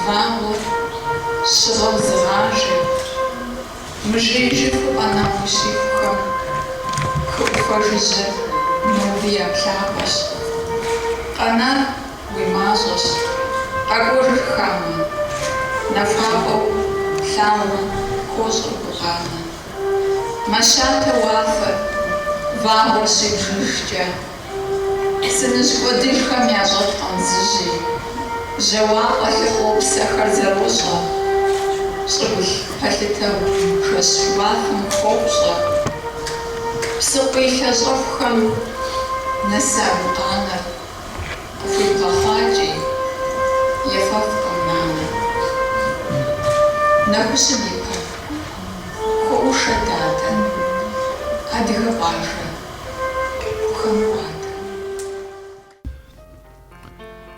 вагу, шров зражи, мжижи она усипка, хожизе, новия пляпас. Она вымазалась, а кожа хама, на фабу, слава, козу пухана. Машата уафа, вагу сибжища, сынышко дышка мязот анзижи. Жауапа хлопца харзарусла, срубуш палитау шасвафам хопсла, псопыха зовхам насару ана, фуйпахаджи, яфавкам нана. Нахусаника, хоуша дата, адыгабажа, ухамвата.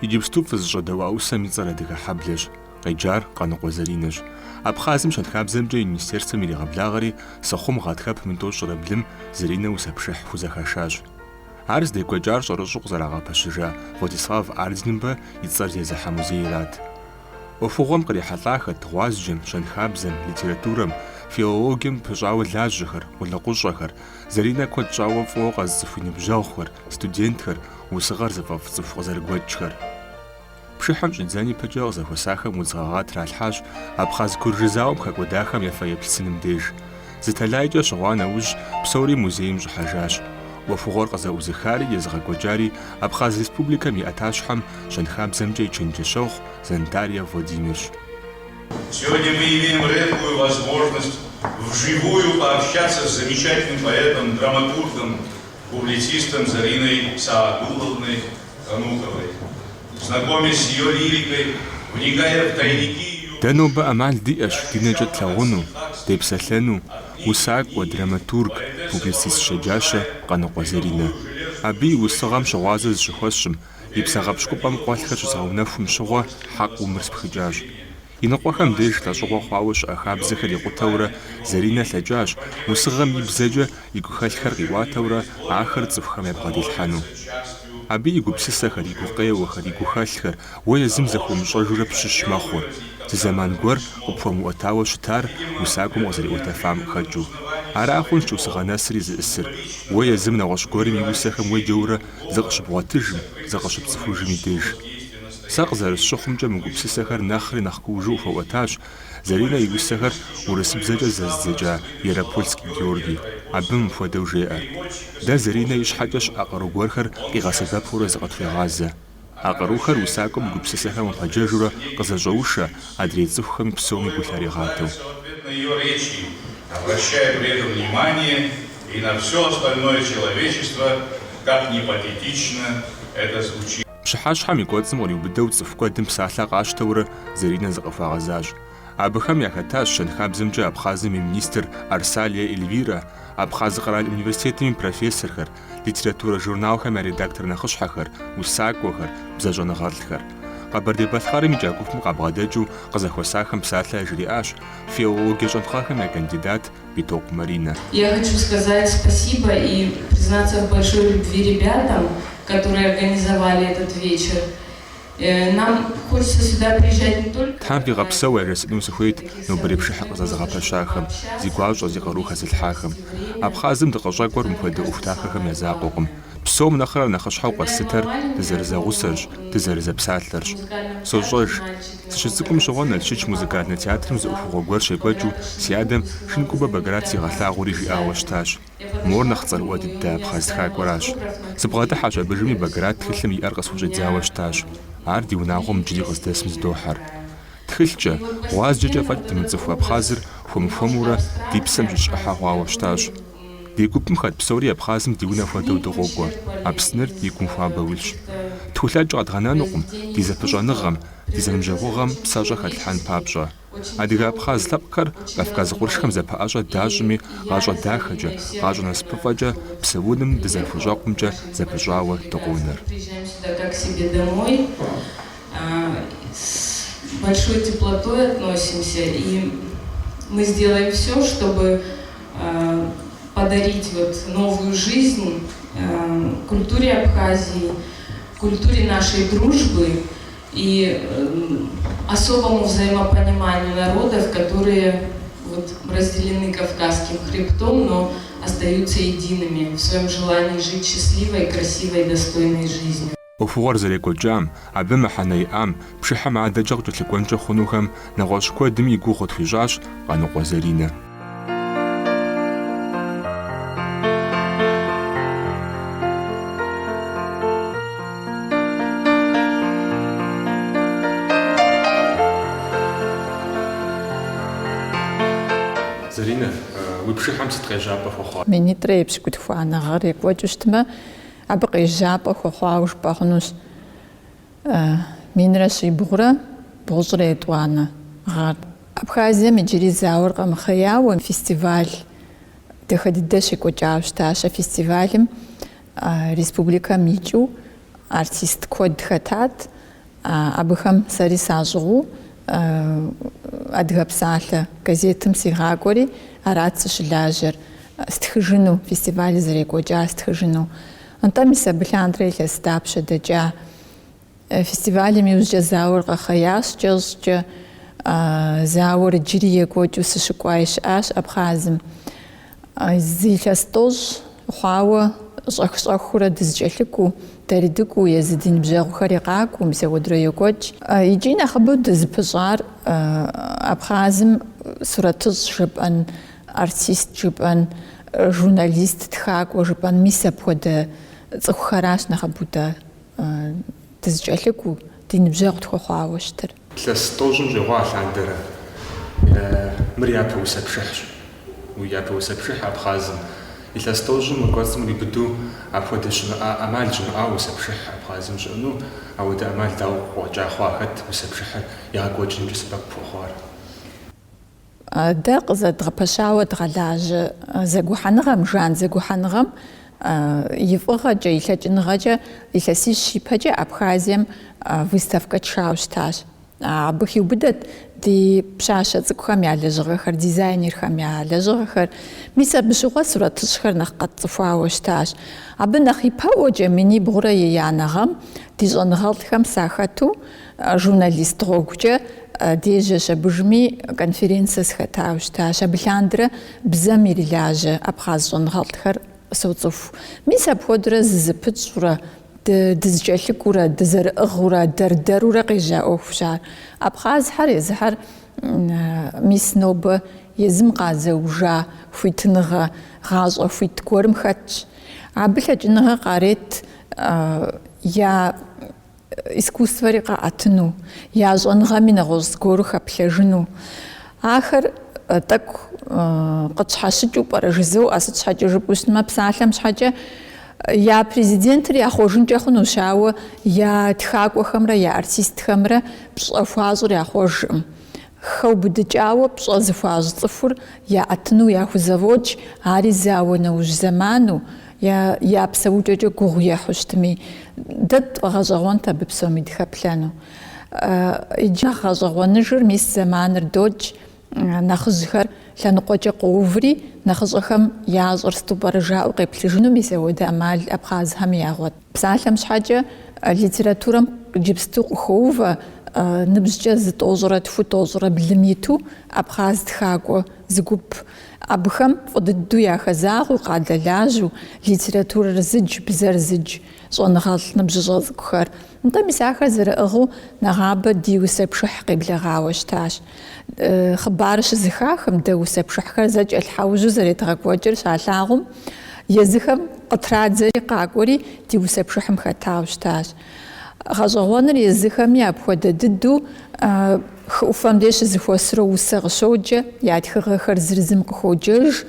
Иджыпсту фызыщӏэдэуа усэм и цӏэр адыгэ хьэблэщ, къеджар Къаныкъуэ Заринэщ. Абхъазым щэнхабзэмкӏэ и министерствэм иригъэблагъэри Сыхъум гъатхэп мынтӏу щӏырэблым Заринэ усэпшыхь хузэхашащ. Ар здекӏуэкӏар щӏэрыщӏу къызэрагъэпэщыжа Владислав Ардзинбэ и цӏэр зезыхьэ музейрат. Ӏуэхугъуэм кърихьэлӏахэрт гъуазджэм, щэнхабзэм, литературэм, филологием пыщӏауэ лажьэхэр, къулыкъущӏэхэр, Заринэ куэд щӏауэ фӏыуэ къэз цӏыхуй ныбжьэгъухэр, студентхэр, усыгъэр зыфӏэфӏ цӏыху къызэрыгуэкӏхэр. Пшыхьэм щӏидзэн ипэкӏэ къызэхуэсахэм удз гъэгъа тралъхьащ Абхъаз куржы зауэм хэкӏуэдахэм я фэеплъ-сыным деж. Зы тэлайкӏэ щыгъуа нэужь псори музейм щӏыхьэжащ. Ӏуэхугъуэр къызэӏузыхари езыгъэкӏуэкӏари Абхъаз Республикэм и ӏэтащхьэм щэнхабзэмкӏэ и чэнджэщэгъу Зандарья Владимирщ. Сегодня мы имеем редкую возможность вживую пообщаться с замечательным поэтом, драматургом, публицистом Зариной Саадуловной Хануковой. Знакомясь с ее лирикой, вникая в тайники ее... Дэнобэ ӏэмал диӏэщ ди нэкӏэ тлъэгъуну, депсэлъэну, усакӏуэ, драматург, публицист щэджащэ Къаныкъуэ Заринэ. Абы и усыгъэм щыгъуазэ зыщыхуэсщӏым, и псэгъэпщкӏупӏэм къуэлъхэр щызгъэунэхум щыгъуэ хьэкъ умыр спхыкӏащ. И ныкъуэхэм деж лӏэщӏыгъуэ хъуауэ щыӏэ хабзэхэр икъутэурэ Заринэ лъэкӏащ усыгъэм и бзэкӏэ и гухэлъхэр къиӏуатэурэ ахэр цӏыхухэм ябгъэдилъхьэну. Абы и гупсысэхэр, и гукъеуэхэр, и гухэлъхэр уэ езым зэхуэмыщӏэжурэ пщыщ мэхъур. Зы зэман гуэр къыпхуэмыӏуэтауэ щытар усакӏуэм къызэриӏуэтэфам къыхэкӏыу. Ара хъунщ усыгъэ нэсри зыӏысыр. Уэ езым нэгъуэщӏ гуэрым и усэхэм уеджэурэ зыкъыщыбгъуэтыжым, зыкъыщыпцӏыхужым и деж. Сэ къызэрысщыхъумкӏэ мы гупсысэхэр нэхъри нэхъ куужу ухэуӏуэтащ Заринэ и усэхэр урысыбзэкӏэ зэздзэкӏа Яропольский Георгий. Абы мыпхуэдэу жеӏэ. Дэ Заринэ и щхьэкӏэ щыӏэ къару гуэрхэр къигъэсэбэпурэ зыкъытхуегъазэ. А къарухэр усакӏуэм и гупсысэхэм упэджэжурэ къызэщӏэушэ адрей цӏыхухэми псоми гу лъэригъатэу. Обращая при этом внимание и на все остальное человечество, как ни патетично это звучит. Пщыхьэщхьэм и кӏуэцӏым къриубыдэу цӏыху куэдым псалъэ къащтэурэ Заринэ зыкъыхуагъэзащ. Абыхэм яхэтащ щэнхабзэмкӏэ Абхъазым и министр Арсалия Эльвира, Абхъаз къэрал университетым и профессорхэр, литературэ журналхэм я редактор нэхъыщхьэхэр, усакӏуэхэр, бзэщӏэныгъэлӏхэр. Къэбэрдей-Балъкъэрым и джэгуфым къабгъэдэкӏыу къызэхуэсахэм псалъэ жриӏащ филологие щӏэныгъэхэм я кандидат Битокъу Маринэ. Я хочу сказать спасибо и признаться в большой любви ребятам, которые организовали этот вечер. Нам хочется сюда приезжать не только... Тхьэм фигъэпсэу ерыскъыну сыхуейт нобэрей пшыхьыр къызэзыгъэпэщахэм, зи гуащӏэ, зи къару хэзылъхьахэм. Абхъазым дыкъыщӏэкӏуэр мыпхуэдэ ӏуэху дахэхэм я закъуэкъым. Псом нэхърэ нэхъыщхьэу къэсытэр дызэрызэгъусэрщ, дызэрызэпсалъэрщ. Сощӏэж, сыщыцӏыкӏум щыгъуэ Налшыч музыкальнэ театрым зы ӏуэхугъуэ гуэр щекӏуэкӏыу си адэм Шынкубэ Баграт зигъэлъагъури жиӏауэ щытащ. Мор нэхъ цӏэрыӏуэ дыдэ Абхъаз тхакӏуэращ. Сыбгъэдыхьэщ абыжыми Баграт тхылъым и ӏэр къысхущӏидзауэ щытащ. Ар ди унагъуэм иджыри къыздэсым здохьэр. Тхылъкӏэ, гъуазджэкӏэ фӏэкӏ дымыцӏыху Абхъазыр хуэмыхуэмурэ ди псэм щыщӏыхьэ хъуауэ щытащ. Ди гупым хэт псори Абхъазым ди унэ хуэдэу дыкъокӏуэ. А псыныр ди гум хуабэ уилъщ. Тхулъэкӏ къэдгъэнэнукъым ди зэпыщӏэныгъэм, ди зэныбжьэгъугъэм псэщӏэ хэлъхьэн папщӏэ. Адыгэ-Абхъаз лъэпкъхэр Кавказ къуршхэм зэпыӏэщӏэ дащӏми, гъащӏэ дахэкӏэ, гъащӏэ насыпыфӏэкӏэ псэуным дызэрыхущӏэкъумкӏэ зэпыщӏауэ дыкъонэр. С большой теплотой относимся, и мы сделаем все, чтобы подарить вот новую жизнь культуре Абхазии, культуре нашей дружбы и особому взаимопониманию народов, которые вот разделены Кавказским хребтом, но остаются едиными в своем желании жить счастливой, красивой, достойной жизнью. Ufугъэр зэрекӀуэкӀам, абы мыхьэнэ иӀам пшыхьым адэкӀэ къыкӀэлъыкӀуэнкӀэ хъунухэм нэгъуэщӀ куэдым и гур къытхуищӀащ Къаныкъуэ Заринэ. Заринэ, уи пшыхьэм сыт къежьапӀэ хуэхъуа? Минитӏрэ епщыкӏут хуанагъэр екӏуэкӏыу щытмэ, абы къежьапӏэ хуэхъуауэ жыпӏэ хъунущ. Минрэ щибгъурэ бгъущӏрэ етӏуанэ гъэр. Абхазием иджыри зауэр къэмыхъеяуэ фестиваль дахэ дыдэ щекӏуэкӏауэ щытащ. А фестивалым республикэм икӏыу артист куэд хэтат. Абыхэм сэри сащӏыгъуу Адыгэ псалъэ газетым сигъакӏуэри арат сыщылажьэр. Стхыжыну, фестиваль зэрекӏуэкӏа стхыжыну. Нтӏэ мис абы лъандэрэ илъэс дапщэ дэкӏа. Фестивалым иужькӏэ зауэр къэхъеящ кӏэщӏкӏэ. Зауэр иджыри екӏуэкӏыу сыщыкӏуаи щыӏащ Абхазым. Илъэс тӏощӏ хъуауэ щӏэх-щӏэхыурэ дызкӏэлъыкӏуу, дэрыдыкӏуу, езы ди ныбжьэгъухэри къакӏуэу, мис ауэдрэ екӏуэкӏ. Икӏи нэхъыбэу дызыпыщӏар Абхазым сурэтыщӏ жыпӏэн, артист жыпӏэн, журналист тхакӏуэ жыпӏэн, мис апхуэдэ цӏыхухэращ нэхъыбэу дызкӏэлъыкӏуу, ди ныбжьэгъу тхуэхъуауэ щытыр. Илъэс тӏощӏым щӏегъуа лъандэрэ. Мыр япэ усэпшыхьщ. Уи япэ усэпшыхь Абхазым. Илъэс тӏощӏым мы кӏуэцӏым урибыду апхуэдэ щымыӏа ӏэмал щымыӏауэ усэпшыхь Абхазым щыӏэну, ауэдэ ӏэмал дауэ къыуэкӏа хъуа? Хэт усэпшыхьыр ягъэкӏуэкӏынкӏэ сэбэп пхуэхъуар? Дэ къызэдгъэпэщауэ дгъэлажьэ зэгухьэныгъэм, жан зэгухьэныгъэм и фӏыгъэкӏэ, и лъэкӏыныгъэкӏэ илъэсищ ипэкӏэ Абхазием выставкэ тшауэ щытащ. Абы хиубыдэт ди пщащэ цӏыкӏухэм я лэжьыгъэхэр, дизайнерхэм я лэжьыгъэхэр. Мис абы щыгъуэ сурэтыщӏхэр нэхъ къэтцӏыхуауэ щытащ. Абы нэхъ ипэӏуэкӏэ минибгъурэ и янэгъэм ди щӏэныгъэлӏхэм сахэту журналист гъуэгукӏэ дежьэщ абыжми конференцие схэтауэ щытащ. Абы лъандэрэ бзэм ирилажьэ Абхаз щӏэныгъэлӏхэр соцӏыху. Мис апхуэдэрэ зызыпытщӏурэ, дызкӏэлъыкӏуурэ, дызэрыӏыгъыурэ, дэрдэрурэ къежьа ӏуэхущ ар. Абхазхьэр езыхьэр мис нобэ езым къадзэужа хуитыныгъэ, гъащӏэ хуит гуэрым хэтщ. Абы лъэкӏыныгъэ къарет я искусствэри къаӏэтыну, я щӏэныгъэми нэгъуэщӏ зыгуэру хэплъэжыну. Ахэр тӏэкӏу къытщхьэщыкӏыу пӏэрэ жызоӏэ, сыт щхьэкӏэ жыпӏэу щытмэ, псалъэм щхьэкӏэ я президентыр яхъуэжынкӏэ хъунущ, ауэ я тхакӏуэхэмрэ, я артистхэмрэ пщӏэ хуащӏыр яхъуэжкъым. Хэубыдыкӏауэ пщӏэ зыхуащӏ цӏыхур яӏэтыну яхузэфӏокӏ, ари зауэ нэужь зэману, я псэукӏэкӏэ гугъу ехьу щытми. Дэ тфӏэгъэщӏэгъуэнт абы псоми дыхэплъэну. Иджы гъэщӏэгъуэныжыр мис зэманыр додж, нэхъыжьхэр лъэныкъуэкӏэ къоуври, нэхъыщӏэхэм ящӏэр ступӏэрыжаӏэу къеплъыжыну мис ауэдэ ӏэмал Абхазхэм ягъуэт. Псалъэм щхьэкӏэ литературэм иджыпсту къыхоувэ ныбжькӏэ зы тӏощӏрэ тху тӏощӏрэ блым иту Абхаз тхакӏуэ зыгуп. Абыхэм фӏы дыдэу яхэзагъыу, къадэлажьэу, литературэр зыдж, бзэр зыдж, щӏэныгъэлӏ ныбжьыщӏэ цӏыкӏухэр. Нтӏэ мис ахэр зэрыӏыгъыу нэгъабэ ди усэпшыхь къеблэгъауэ щытащ. Хъыбар щызыхахым дэ усэпшыхьхэр зэкӏэлъхьэужьу зэредгъэкӏуэкӏыр щалъагъум, езыхэм къытрадзэри къакӏуэри ди усэпшыхьым хэтауэ щытащ. Гъэщӏэгъуэныр езыхэми апхуэдэ дыдэу хы ӏуфэм деж щызыхуэсурэ усэ къыщоджэ, я тхыгъэхэр зыр-зым къыходжэж,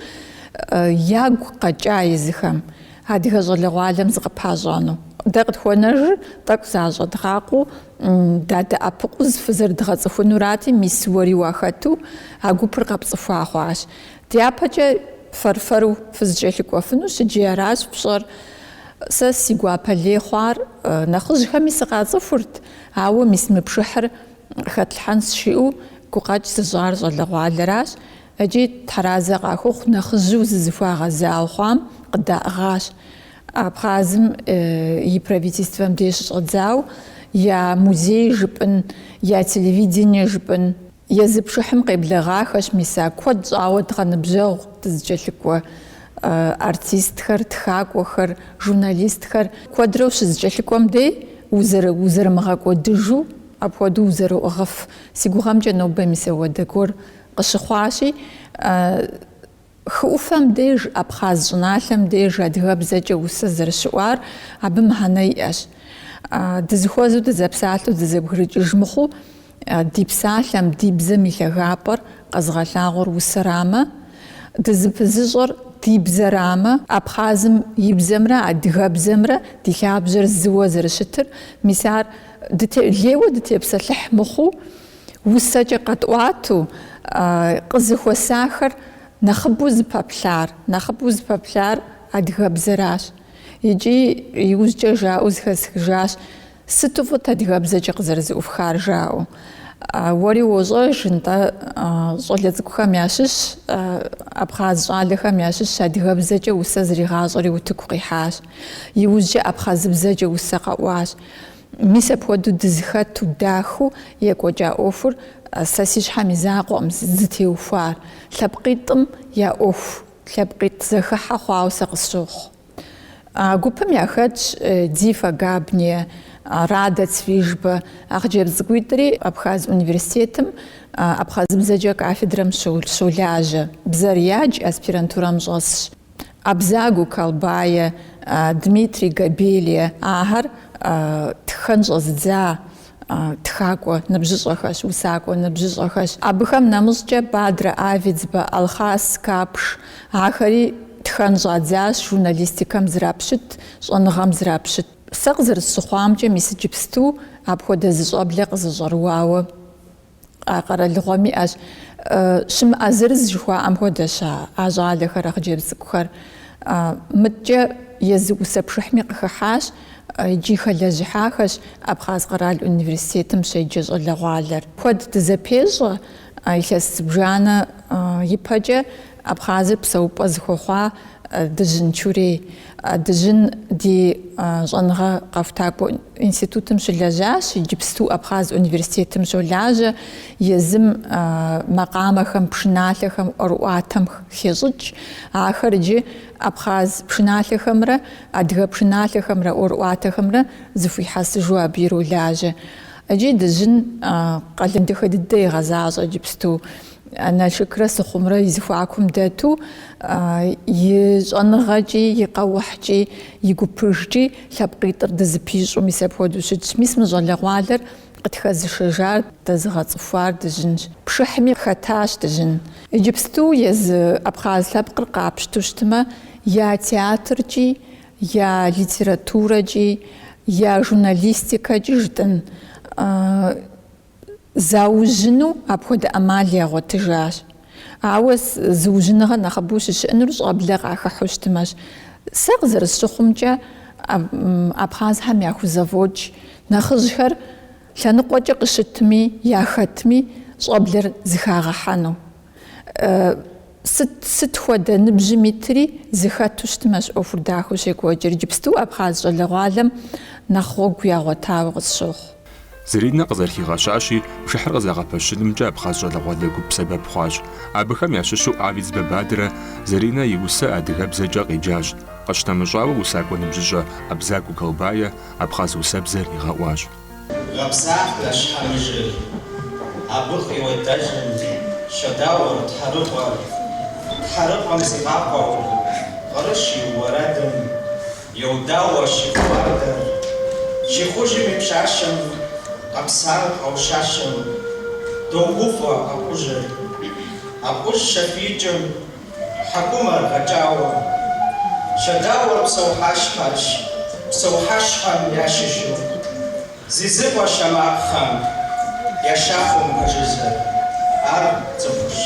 ягу къэкӏа езыхэм адыгэ щӏалэгъуалэм зыкъыпащӏэну. Дэ къытхуэнэжыр тӏэкӏу защӏэдгъакъыу, дадэӏэпыкъуу фызэрыдгъэцӏыхунурати, мис уэри уахэту а гупыр къэпцӏыхуа хъуащ. Дяпэкӏэ фэр-фэру фызыкӏэлъыкӏуэфыну щыджи аращ пщӏэр. Сэ си гуапэ лей хъуар нэхъыжьхэми сыкъацӏыхурт, ауэ мис мы пшыхьыр хэтлъхьэн сщиӏэу гукъэкӏ сыщӏар щӏалэгъуалэращ. Икӏи тхьэразэ къахуэхъу, нэхъыжьу зызыхуагъэзауэ хъуам къыдаӏыгъащ. Абхазым и правительствэм деж щӏэдзау я музей жыпӏын, я телевидение жыпӏын, езы пшыхьым къеблэгъахэщ миса куэд щӏауэ дгъэныбжьэгъу дызыкӏэлъыкӏуэ артистхэр, тхакӏуэхэр, журналистхэр куэдрэу щызыкӏэлъыкӏуэм дей узэрымыгъэкӏуэдыжу апхуэдэу узэрыӏугъыф си гугъэмкӏэ нобэ мис ауэдэ гуэр къыщыхъуащи, хы ӏуфэм деж, абхъаз щӏыналъэм деж адыгэбзэкӏэ усэ зэрыщыӏуар абы мыхьэнэ иӏэщ. Дызыхуэзэу дызэпсалъэу дызэбгрыкӏыж мыхъуу ди псалъэм, ди бзэм и лъагапӏэр къэзгъэлъагъуэр усэрамэ, дызыпызыщӏэр ди бзэрамэ, абхъазым и бзэмрэ адыгэбзэмрэ ди лъабжьэр зыуэ зэрыщытыр, мис ар лейуэ дытепсэлъыхь мыхъуу усэкӏэ къэтӏуату къызыхуэсахэр нэхъыбэу зыпэплъар адыгэбзэращ. Икӏи иужькӏэ жаӏэу зыхэсхыжащ, сыту фӏыт адыгэбзэкӏэ къызэрызыӏуфхар жаӏэу. Уэри уощӏэж, нтӏэ щӏалэ цӏыкӏухэм ящыщ, абхъаз щӏалэхэм ящыщ адыгэбзэкӏэ усэ зригъащӏэри утыку къихьащ. Иужькӏэ абхъазыбзэкӏэ усэ къэӏуащ. Мис апхуэдэу дызыхэту дахыу екӏуэкӏа ӏуэхур сэ си щхьэм и закъуэкъым зытеухуар. Лъэпкъитӏым я ӏуэху, лъэпкъитӏ зэхыхьэ хъуауэ сэ къысщохъу. Гупым яхэтщ Дифа Габне, Рада Цвижбэ, хъыджэбз цӏыкӏуитӏри Абхаз университетым абхъазыбзэкӏэ кафедрэм щолажьэ. Бзэрыядж аспирантурэм щӏэсщ. Абзагу Калбае, Дмитрий Габелие, ахэр тхэн щӏэзыдза тхакӏуэ ныбжьыщӏэхэщ, усакӏуэ ныбжьыщӏэхэщ. Абыхэм нэмыщӏкӏэ Бадрэ Авидзбэ, Алхъас Капш, ахэри тхэн щӏадзащ, журналистикэм зрапщыт, щӏэныгъэм зрапщыт. Сэ къызэрысщыхъуамкӏэ мис иджыпсту апхуэдэ зыщӏэблэ къызыщӏэрыуауэ къэралыгъуэм иӏэщ. Щымыӏэзырыз жыхуаӏэм хуэдэщ а щӏалэхэр, а хъыджэбз цӏыкӏухэр. Мыткӏэ езы усэ пшыхьми къыхыхьащ, иджы хэлэжьыхьахэщ Абхаз къэрал университетым щеджэ щӏалэгъуалэр. Куэд дызэпещӏэ илъэс зыбжанэ ипэкӏэ Абхазыр псэупӏэ зыхуэхъуа Дыжьын Чурей. Дыжьын ди щӏэныгъэ къэфтакӏуэ институтым щылэжьащ, иджыпсту Абхаз университетым щолажьэ, езым макъамэхэм, пшыналъэхэм, ӏуэрыӏуатэм хещӏыкӏ. Ахэр иджы Абхаз пшыналъэхэмрэ, адыгэ пшыналъэхэмрэ, ӏуэрыӏуатэхэмрэ зыхуихьэсыжу абы иролажьэ. Иджы Дыжьын къалэндэхэ дыдэ игъэзащӏэ иджыпсту. Налшыкрэ Сыхъумрэ и зыхуакум дэту и щӏэныгъэкӏи, и къэухькӏи, и гупыжкӏи лъэпкъитӏыр дызыпищӏу мис апхуэдэу щытщ. Мис мы щӏалэгъуалэр къытхэзышэжар, дэзыгъэцӏыхуар Дыжьынщ. Пшыхьми хэтащ Дыжьын. Иджыпсту езы Абхаз лъэпкъыр къапщту щытмэ, я театркӏи, я литературэкӏи, я журналистикэкӏи жытӏэн заужьыну апхуэдэ ӏэмал ягъуэтыжащ. Ауэ зыужьыныгъэ нэхъыбэу щыщыӏэнур щӏэблэ къахыхьу щытмэщ. Сэ къызэрысщыхъумкӏэ Абхазхэм яхузэвокӏ нэхъыжьхэр лъэныкъуэкӏэ къыщытми, яхэтми щӏэблэр зыхагъэхьэну. Сыт хуэдэ ныбжьым итри зыхэту щытмэщ ӏуэхур дахэу щекӏуэкӏыр. Иджыпсту Абхаз щӏалэгъуалэм нэхъ гъуэгу ягъуэтауэ къысщохъу. Зэринэ къызэрыхигъэщащи, бжыхьыр къызагъэпэщынымкӏэ Абхаз щӏалэгъуалэ гуп сэбэп хъуащ. Абыхэм ящыщу Авидзбэ Бадрэ Зэринэ и усэ адыгэбзэкӏэ къеджащ. Къэщтэмыщӏауэ усакӏуэ ныбжьыщӏэ Абзагу Калбае Абхаз усэбзэр игъэӏуащ. Гъэпсахрэ щхьэмыжыр, абы къиуэтэжым щэдауэр тхьэрыфӏэм зигъапӏэу, гъырыщ и уэрэдым йодауэ щихуардэр, щихужым и пщащэм къэпсар къэушащэм, доугуфӏэ ӏэхъужыр. ӏэхъуж щэфийкӏым хьэкъумэр гъэкӏауэ, щэдауэр псэухьащхьэщ, псэухьащхьэм ящыжу, зизыфӏэ щэмакъхэм яшахуэм хэжызэр, ар цӏыхущ.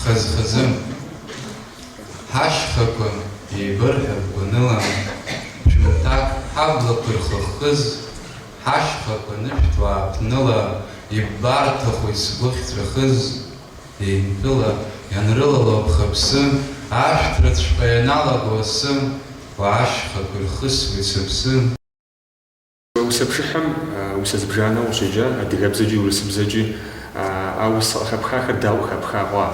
Хъыз-хъызым, хьащхъэкӏуэм и бырхьыр гунылэм, пщымытак хьэблэ пырхъыхъыз, хьащхъэкӏуэ ныщту апнылэ, и бартэхъуи сгухь трыхыз, и нтылэ янрылало пхъэпсым, ашъхьтрэ цӏшпэ яналаго сым, уащхъэкӏуи рхысуи сыпсым. усэпшыхьым усэзыбжанэу ущеджа адыгэбзэджи урысыбзэджи ус хэпхахэр дауэ хэпха хъуа?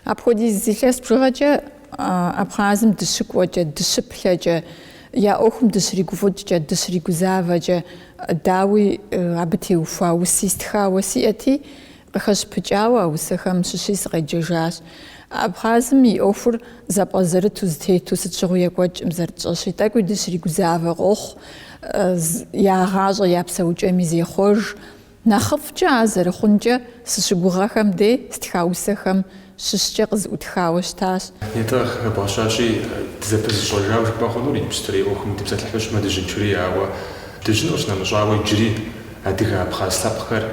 Апхуэдиз илъэс бжыгъэкӏэ Абхъазым дыщыкӏуэкӏэ, дыщыплъэкӏэ, я ӏуэхум дыщригуфӏыкӏкӏэ, дыщригузавэкӏэ, дауи абы теухуа уси стхауэ сиӏэти, къыхэщпыкӏауэ усэхэм щыщи сыкъеджэжащ. Абхъазым и ӏуэхур зэпӏэзэрыту зытету сыт щыгъуи екӏуэкӏым зэрытщӏэщи, тӏэкӏуи дыщригузавэ къохъу, ягъащӏэ я псэукӏэми зехъуэж. Нэхъыфӏкӏэ а зэрыхъункӏэ сыщыгугъэхэм дей стха усэхэм щыщкӏэ къызыӏутхауэ щытащ. Нетэ бгъэщащи дызэпызыщӏэжауэ жыпӏэ хъунур иджыпстурей ӏуэхум дыпсэлъыхьыщӏмэ дыжьыншурей, ауэ дыжьынущ нэмыщӏауэ иджыри адыгэ абхъаз лъэпкъхэр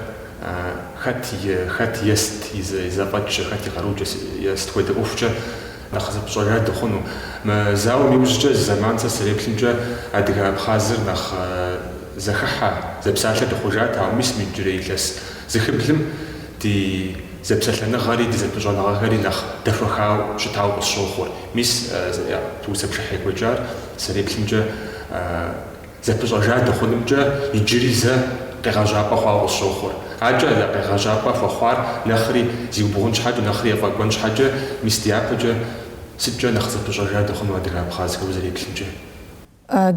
хэт ест и зэфӏэкӏкӏэ, хэт и къарукӏэ ест хуэдэ ӏуэхукӏэ нэхъ зэпыщӏэжа дыхъуну. Мы зауэм иужькӏэ зэман сэ сыреплъымкӏэ адыгэ абхъазыр нэхъ зэхыхьэ, зэпсалъэ дыхъужат, ауэ мис иджырей илъэс зыхыблым ди зэпсэлъэныгъэри ди зэпыщӏэныгъэхэри нэхъ дэхуэхауэ щытауэ къысщохъуэр. Мис усэпшыхь екӏуэкӏар сыреплъымкӏэ зэпыщӏэжа дыхъунымкӏэ иджыри зэ къегъэжьапӏэ хъуауэ къысщохъуэр. Аджэ къегъэжьапӏэ хуэхъуар нэхъри зиубгъун щхьэкӏэ, нэхъри ефӏэкӏуэн щхьэкӏэ, мис ди япэкӏэ сыткӏэ нэхъ зэпыщӏэжа дыхъуну адыгэ абхъазхэр узэреплъымкӏэ.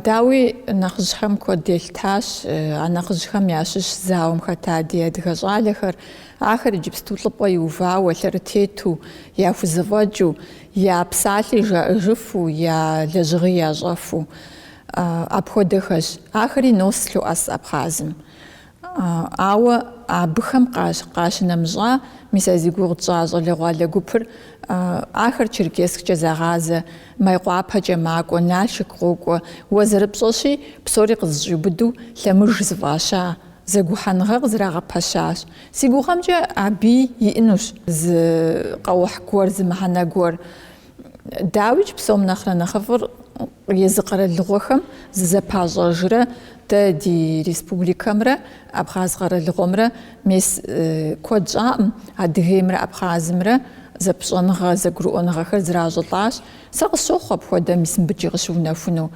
Дауи нэхъыжьхэм куэд делътащ, а нэхъыжьхэм ящыщ зауэм хэта ди адыгэ щӏалэхэр. Ахэр иджыпсту лӏыпӏэ иувауэ, лъэрытету, яхузэфӏэкӏыу, я псалъи жыфу, я лэжьыгъи ящӏэфу апхуэдэхэщ. Ахэри нос лъуӏэс Абхъазым. Ауэ абыхэм къащынэмыщӏа, мис а зи гугъу тщӏа щӏалэгъуалэ гупыр ахэр черкесккӏэ загъазэ, Майкъуапэкӏэ макӏуэ, Налшык къокӏуэ, уэ зэрыпщӏэщи псори къызыщӏиубыду лъэмыж зыфӏаща, зэгухьэныгъэ къызэрагъэпэщащ. Си гугъэмкӏэ аби иӏэнущ зы къэухь гуэр, зы мыхьэнэ гуэр. Дауичӏ псом нэхърэ нэхъыфӏыр езы къэралыгъуэхэм зызэпащӏэжрэ, дэ ди республикэмрэ Абхъаз къэралыгъуэмрэ мес куэд щӏаӏым Адыгеймрэ Абхъазымрэ зэпщӏэныгъэ, зэгурыӏуэныгъэхэр зращӏылӏащ. Сэ къысщохъу апхуэдэ мис мыбыкӏи къыщыунэхуну.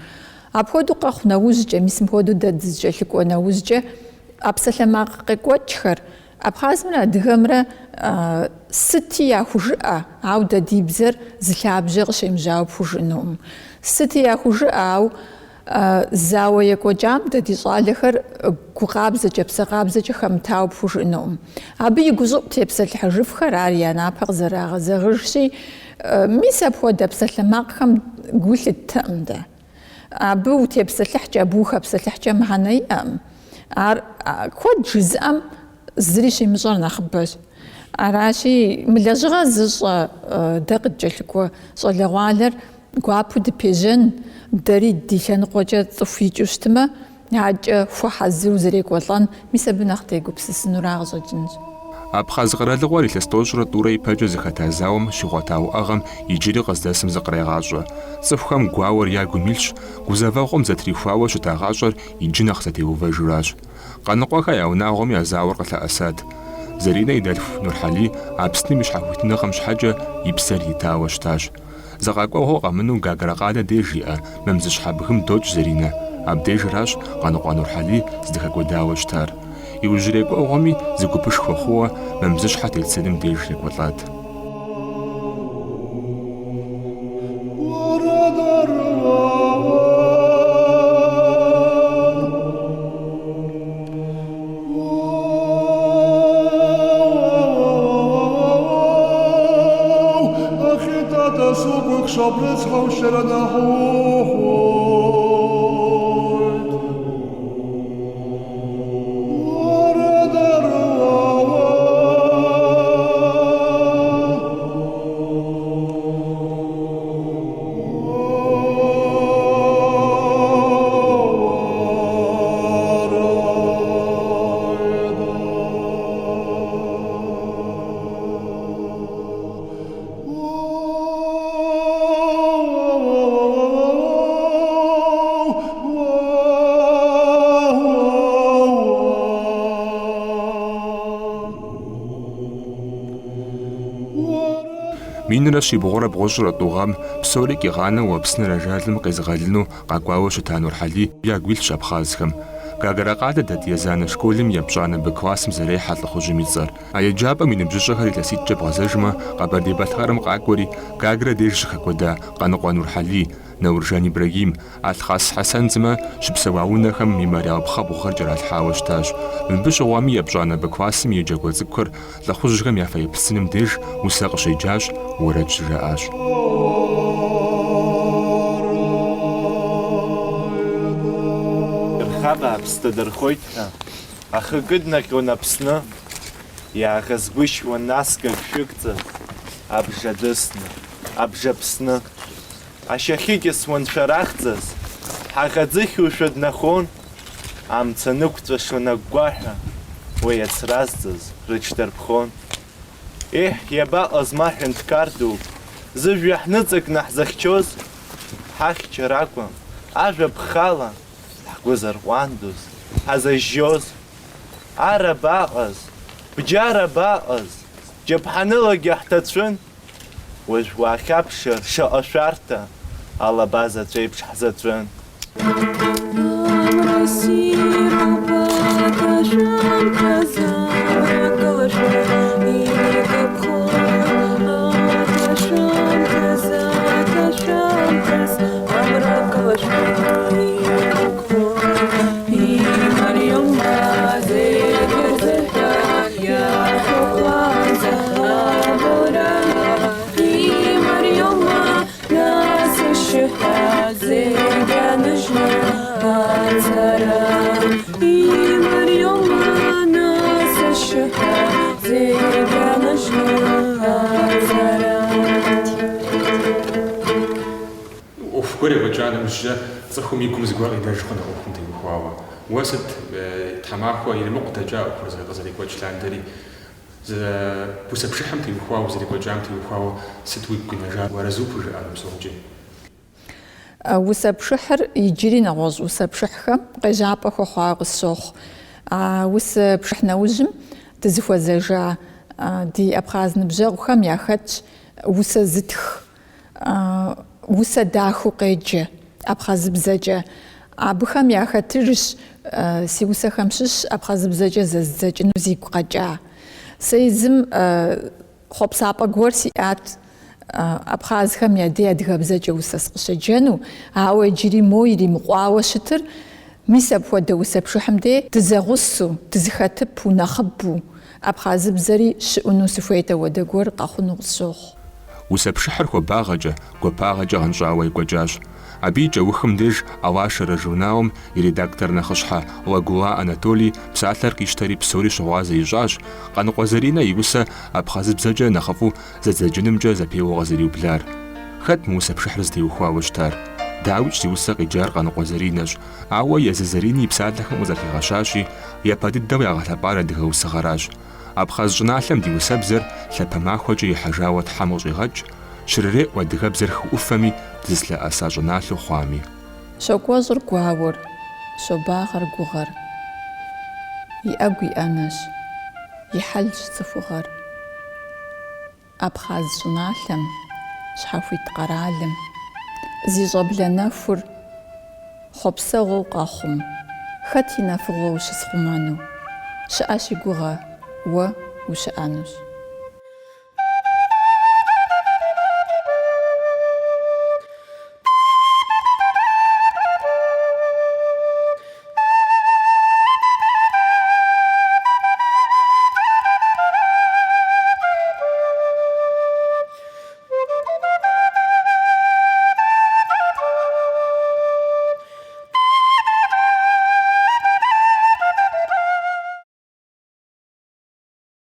Апхуэдэу къэхъу нэужькӏэ, мис мыпхуэдэу дэ дызыкӏэлъыкӏуэ нэужькӏэ ӏэпсэлъэмакъ къекӏуэкӏхэр Абхъазымрэ Адыгэмрэ сыти яхужыӏэ, ауэ дэ ди бзэр зы лъабжьэ къыщемыжьауэ пхужыӏэнукъым. Сыти яхужыӏэу зауэ екӏуэкӏам дэ ди щӏалэхэр гукъабзэкӏэ, псэкъабзэкӏэ хэмытауэ пхужыӏэнукъым. Абы и гущӏыӏу тепсэлъыхьыжыфхэр ар я напэ къызэрагъэзэгъыжщи, мис апхуэдэ псэлъэмакъхэм гу лъытттэӏым дэ. Абы утепсэлъыхькӏэ, абы ухэпсэлъыхькӏэ мыхьэнэ иӏэӏым. Ар куэд жызыӏэм зыри щимыщӏэр нэхъыбэщ. Аращи, мы лэжьыгъэ зыщӏэ дэ къыдкӏэлъыкӏуэ щӏалэгъуалэр гуапэу дыпежьэн, дэри ди лъэныкъуэкӏэ цӏыху икӏыу щытымэ, акӏэ хуэхьэзыру зэрекӏуэлӏэн, мис абы нэхъ дегупсысынура къыщӏэкӏынщ. Абхъаз къэралыгъуэр илъэс тӏощӏрэ тӏурэ ипэкӏэ зыхэта зауэм щигъуэта уӏэгъэм иджыри къыздэсым зыкърегъащӏэ. Цӏыхухэм гуауэр ягум илъщ, гузэвэгъуэм зэтрихуауэ щытагъащӏэр иджы нэхъ зэтеувэжыращ. Къаныкъуэхэ я унагъуэми а зауэр къылъэӏэсат. Зэринэ и дэлъху Нурхьэли а псыным и щхьэхуитыныгъэм щхьэкӏэ и псэр итауэ щытащ. Зыкъакӏуэгъуэу къэмыну Гагрэ къанэ деж иӏэ мэмзыщхьэ бгым докӏ Зэринэ. Абдежыращ Къаныкъуэ Нурхьэли зыдэхэкӏуэдауэ щытар. Иужьрей кӏуэгъуэми зы гупышхуэ хъууэ мэмзыщхьэ Дэлъсыным деж екӏуэлӏат. Минрэ щибгъурэ бгъущӏрэ тӏугъэм псори къигъанэу уэпсыныр ажалым къезыгъэлыну къакӏуауэ щыта Нурхьэли ягу илъщ абхъазхэм. Гагара къалэ дэт езанэ школым епщӏанэ Б классым зэрехьэ лӏыхъужьым и цӏэр. А еджапӏэм и ныбжьыщӏэхэр илъэситӏкӏэ бгъэзэжмэ, Къэбэрдей-Балъкъэрым къакӏуэри Гагрэ деж щыхэкӏуэда Къаныкъуэ Нурхьэлий, Науржан Ибрагим, Алхъас Хьэсэн зымэ щыпсэуа унэхэм мемориал пхъэбгъухэр кӏэралъхьауэ щытащ. Мыбы щыгъуэми епщӏанэ Б классым и еджакӏуэ цӏыкӏухэр лӏыхъужьхэм я фэеплъсыным деж усэ къыщеджащ, уэрэд щыжаӏащ. Стадырхоит ҳәа, аха кыднаҟьон Аԥсны, иааӷызгәышьуан наскак шәыгҵа, абжадысны, абжаԥсны. Ашьахьыкьысуан шәарахӡаз, ҳаӷаӡыхьушәа днахон, амца нықәҵәашон агәгәаҳәа, уи ацразҵаз рыҽдырԥхон. Еҳ, иабаҟаз ма ҳәынҭқар дук, зыжәҩа ҳныҵакны ҳзахьчоз, ҳахьча ракәым, ажәа ԥхала, ҳгәы ҳазажьоз, ара баҟаз, бџьара баҟаз, џьаԥҳанылагьы ҳҭацәын, уажә уаахьаԥшыр шаҟа шәарҭа, алаба заҵәеиԥш ҳзаҵәын. Цӏыхум и гум зыгуэр къинэж хъуну ӏуэхум теухуауэ. Уэ сыт тхьэмахуэ иримыкъу дэкӏа ӏуэхур къызэрекӏуэкӏ лъандэри, усэпшыхьым теухуауэ, зэрекӏуэкӏам теухуауэ, сыт уигу къинэжа, уэрэзупу жиӏар псомкӏэ? Усэпшыхьыр иджыри нэгъуэщӏ усэпшыхьхэм къежьапӏэ хуэхъуауэ къысщохъу. Усэпшыхь нэужьым дызыхуэзэжа ди Абхъаз ныбжьэгъухэм яхэтщ усэ зытх, усэ дахыу къеджэ абхъазыбзэкӏэ. Абыхэм яхэтыжщ си усэхэм щыщ абхъазыбзэкӏэ зэздзэкӏыну зигу къэкӏа. Сэ езым хъуэпсапӏэ гуэр сиӏат абхъазхэм я дей адыгэбзэкӏэ усэ скъыщеджэну, ауэ иджыри мо иримыкъуауэ щытыр, мис апхуэдэ усэпшыхьым дей дызэгъусу, дызыхэтыпу, нэхъыбу абхъазыбзэри щыӏуну сыхуейт ауэдэ гуэр къэхъуну къысщохъу. Усэпшыхьыр хуабагъэкӏэ, гуапагъэкӏэ гъэнщӏауэ екӏуэкӏащ. Абы и кӏэухым деж «Ауашэрэ» журналым и редактор нэхъыщхьэ Лагула Анатолий псалъэр къищтэри псори щыгъуазэ ищӏащ. Къаныкъуэ Заринэ и усэ абхъазыбзэкӏэ нэхъыфӏу зэдзэкӏынымкӏэ зэпеуэ къызэриублар. Хэт мы усэпшыхьыр зытеухуауэ щытар? Дауичӏ зи усэ къиджар Къаныкъуэ Заринэщ. Ауэ езы Зарини и псалъэхэм къызэхигъэщащи, япэ дыдэу ягъэлъэпӏар адыгэ усыгъэращ. Абхъаз щӏыналъэм ди усэбзэр лъапэ махуэкӏэ ихьэжауэ тхьэм къыщӏигъэкӏ, щырыреӏу адыгэбзэр хы ӏуфэми дызлъэӏэса щӏыналъэу хъуами. Щокӏуэщӏыр гуауэр, щобагъэр гугъэр, и ӏэгу и ӏэнэщ, и хьэлщ цӏыхугъэр. Абхъаз щӏыналъэм, щхьэхуит къэралым, зи щӏэблэ нэхур хъуэпсэгъуэу къэхъум, хэт и нэхъыфӏыгъуэу щысхъумэну? Щыӏэщ и гугъэ, уэ ущыӏэнущ.